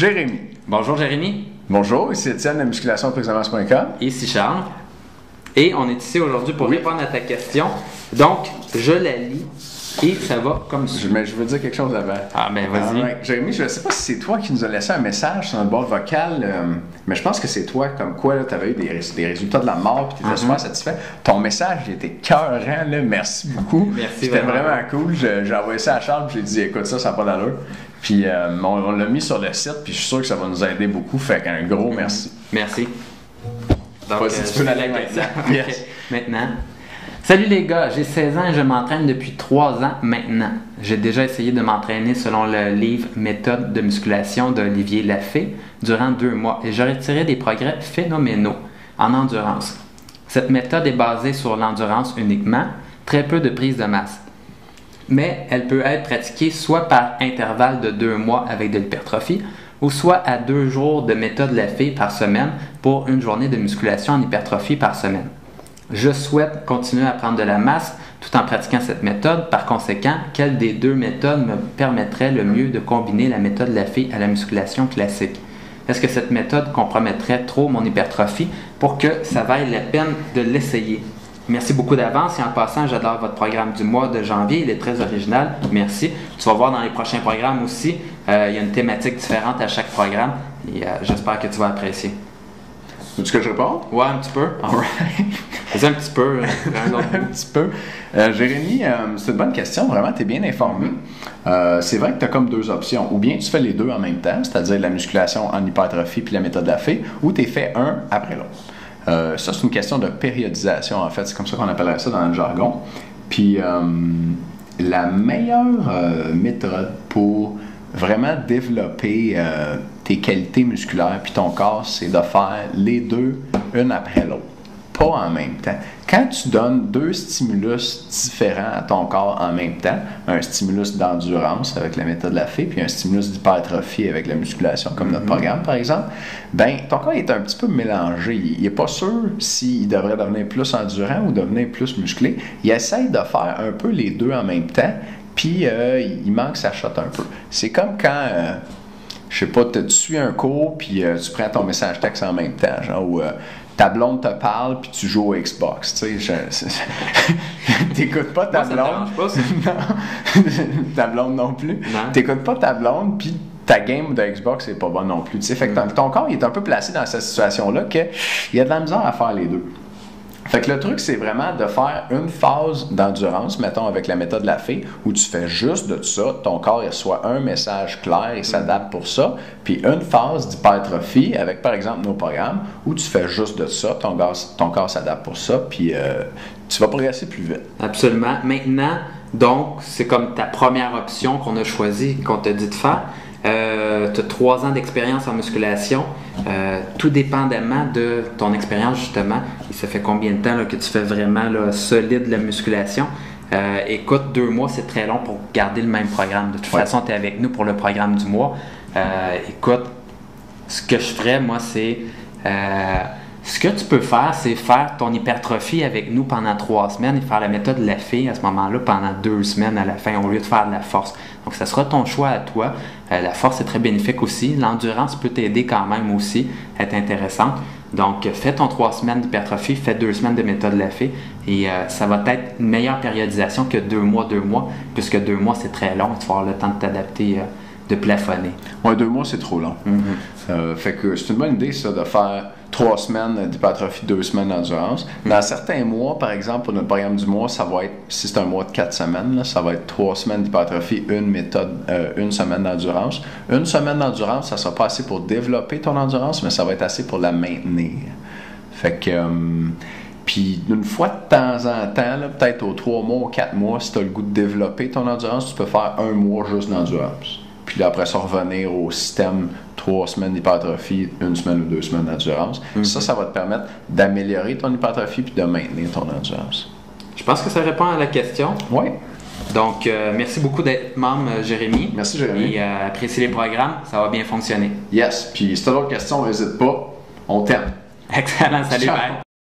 Jérémy. Bonjour Jérémy. Bonjour, ici Étienne de musculationperformance.com. Ici Charles. Et on est ici aujourd'hui pour répondre à ta question. Donc, je la lis et ça va comme ça. Mais je veux dire quelque chose avant. Ah ben vas-y. Jérémy, je ne sais pas si c'est toi qui nous as laissé un message sur notre boîte vocale, mais je pense que c'est toi, comme quoi tu avais eu des résultats de la mort et tu étais super satisfait. Ton message il était cœurant, là. Merci beaucoup. Merci. C'était vraiment cool. J'ai envoyé ça à Charles et j'ai dit écoute, ça n'a pas d'allure. Puis on l'a mis sur le site, puis je suis sûr que ça va nous aider beaucoup. Fait qu'un gros merci. Merci. Donc, si tu peux l'aller maintenant. Yes. Okay. Maintenant. Salut les gars, j'ai 16 ans et je m'entraîne depuis 3 ans maintenant. J'ai déjà essayé de m'entraîner selon le livre Méthode de musculation d'Olivier Lafay durant 2 mois et j'ai retiré des progrès phénoménaux en endurance. Cette méthode est basée sur l'endurance uniquement, très peu de prise de masse. Mais elle peut être pratiquée soit par intervalle de 2 mois avec de l'hypertrophie ou soit à 2 jours de méthode Lafay par semaine pour une journée de musculation en hypertrophie par semaine. Je souhaite continuer à prendre de la masse tout en pratiquant cette méthode. Par conséquent, quelle des 2 méthodes me permettrait le mieux de combiner la méthode Lafay à la musculation classique? Est-ce que cette méthode compromettrait trop mon hypertrophie pour que ça vaille la peine de l'essayer? Merci beaucoup d'avance et en passant, j'adore votre programme du mois de janvier. Il est très original. Merci. Tu vas voir dans les prochains programmes aussi, il y a une thématique différente à chaque programme et j'espère que tu vas apprécier. Veux-tu que je réponde? Ouais, un petit peu. Alright. Fais un petit peu, un autre un petit peu. Jérémy, c'est une bonne question. Vraiment, tu es bien informé. C'est vrai que tu as comme 2 options. Ou bien tu fais les 2 en même temps, c'est-à-dire la musculation en hypertrophie puis la méthode Lafay, ou tu fais un après l'autre. Ça, c'est une question de périodisation, en fait. C'est comme ça qu'on appellerait ça dans le jargon. Puis, la meilleure méthode pour vraiment développer tes qualités musculaires puis ton corps, c'est de faire les 2, une après l'autre. Pas en même temps. Quand tu donnes 2 stimulus différents à ton corps en même temps, un stimulus d'endurance avec la méthode Lafay, puis un stimulus d'hypertrophie avec la musculation, comme notre programme par exemple, ben ton corps est un petit peu mélangé. Il n'est pas sûr s'il devrait devenir plus endurant ou devenir plus musclé. Il essaye de faire un peu les 2 en même temps, puis il manque sa shot un peu. C'est comme quand... je sais pas, tu suis un cours, puis tu prends ton message texte en même temps, genre où ta blonde te parle, puis tu joues au Xbox, tu sais. T'écoutes pas ta blonde. Moi, ça te dérange pas, non, ta blonde non plus. T'écoutes pas ta blonde, puis ta game de Xbox c'est pas bonne non plus. Tu sais, fait que ton corps il est un peu placé dans cette situation-là qu'il y a de la misère à faire les 2. Fait que le truc, c'est vraiment de faire une phase d'endurance, mettons avec la méthode Lafay, où tu fais juste de ça, ton corps il reçoit un message clair et s'adapte pour ça, puis une phase d'hypertrophie avec par exemple nos programmes, où tu fais juste de ça, ton corps s'adapte pour ça, puis tu vas progresser plus vite. Absolument. Maintenant, donc, c'est comme ta première option qu'on a choisie, qu'on t'a dit de faire. Tu as 3 ans d'expérience en musculation, tout dépendamment de ton expérience justement, et ça fait combien de temps là, que tu fais vraiment là, solide la musculation. Écoute, 2 mois c'est très long pour garder le même programme. De toute façon, tu es avec nous pour le programme du mois. Écoute, ce que je ferais moi c'est... ce que tu peux faire, c'est faire ton hypertrophie avec nous pendant 3 semaines et faire la méthode Lafay à ce moment-là pendant 2 semaines à la fin au lieu de faire de la force. Donc, ça sera ton choix à toi. La force est très bénéfique aussi. L'endurance peut t'aider quand même aussi, être intéressante. Donc, fais ton 3 semaines d'hypertrophie, fais 2 semaines de méthode Lafay et ça va être une meilleure périodisation que 2 mois, puisque 2 mois, c'est très long. Tu vas avoir le temps de t'adapter, de plafonner. Ouais, 2 mois, c'est trop long. Fait que c'est une bonne idée, ça, de faire 3 semaines d'hypertrophie, 2 semaines d'endurance. Dans certains mois, par exemple, pour notre programme du mois, ça va être, si c'est un mois de 4 semaines, là, ça va être 3 semaines d'hypertrophie, une semaine d'endurance. Une semaine d'endurance, ça ne sera pas assez pour développer ton endurance, mais ça va être assez pour la maintenir. Fait que... puis une fois de temps en temps, là, peut-être aux 3 mois ou 4 mois, si tu as le goût de développer ton endurance, tu peux faire 1 mois juste d'endurance. Puis là, après ça, revenir au système 3 semaines d'hypertrophie, 1 semaine ou 2 semaines d'endurance. Ça va te permettre d'améliorer ton hypertrophie puis de maintenir ton endurance. Je pense que ça répond à la question. Oui. Donc, merci beaucoup d'être membre, Jérémy. Merci, Jérémy. Et appréciez les programmes, ça va bien fonctionner. Yes. Puis si tu as d'autres questions, n'hésite pas. On t'aime. Excellent, salut, bye.